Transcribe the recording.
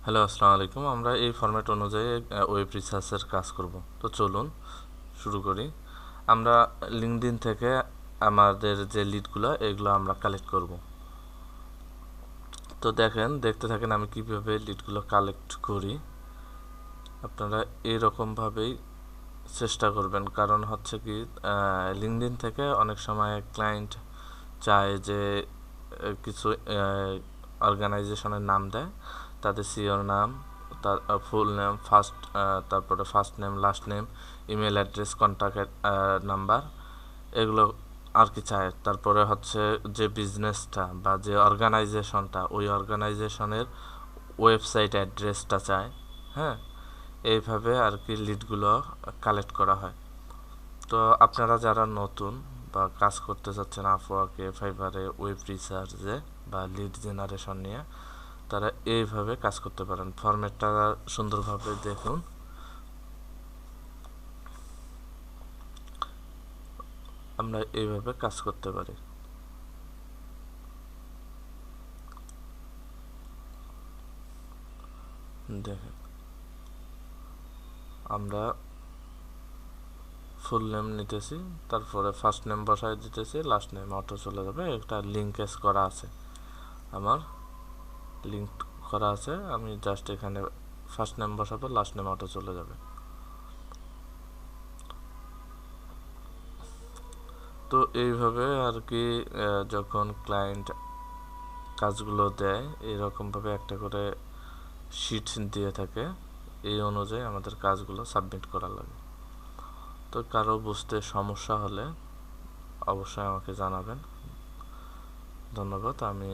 Hello, আসসালামু আলাইকুম। আমরা এই ফরম্যাট অনুযায়ী ওয়েব রিসার্চের কাজ করব। তো চলুন শুরু করি। আমরা লিঙ্কডইন থেকে আমাদের যে লিডগুলো এগুলো আমরা কালেক্ট করব। তো দেখতে থাকেন আমি কিভাবে লিডগুলো কালেক্ট করি। আপনারা এইরকমভাবেই চেষ্টা করবেন, কারণ হচ্ছে কি লিঙ্কডইন থেকে অনেক সময় ক্লায়েন্ট চায় যে কিছু অর্গানাইজেশনের নাম দেয়, তাদের সিওর নাম, তার ফুল নেম, তারপরে first name, last name, email address, contact number, এগুলো আর কি চায়। তারপরে হচ্ছে যে বিজনেসটা বা যে অর্গানাইজেশনটা, ওই অর্গানাইজেশনের ওয়েবসাইট অ্যাড্রেসটা চায়। হ্যাঁ, এইভাবে আর কি লিডগুলো কালেক্ট করা হয়। তো আপনারা যারা নতুন বা কাজ করতে চাচ্ছেন আপওয়ার্কে, ফাইবারে, ওয়েব রিসার্চে বা লিড জেনারেশন নিয়ে, তারা এইভাবে কাজ করতে পারেন। ফরম্যাটটা সুন্দরভাবে দেখুন। আমরা এইভাবে কাজ করতে পারি। দেখেন, আমরা ফুল নেম নিতেছি, তারপরে ফার্স্ট নেম বসাই দিতেছি, লাস্ট নেম অটো চলে যাবে। একটা লিঙ্কেজ করা আছে, আমার লিঙ্ক করা আছে। আমি জাস্ট এখানে ফার্স্ট নেম বসাবো, লাস্ট নেম অটো চলে যাবে। তো এইভাবে আর কি যখন ক্লায়েন্ট কাজগুলো দেয়, এরকমভাবে একটা করে শিট দিয়ে থাকে, এই অনুযায়ী আমাদের কাজগুলো সাবমিট করা লাগে। তো কারো বুঝতে সমস্যা হলে অবশ্যই আমাকে জানাবেন। ধন্যবাদ। আমি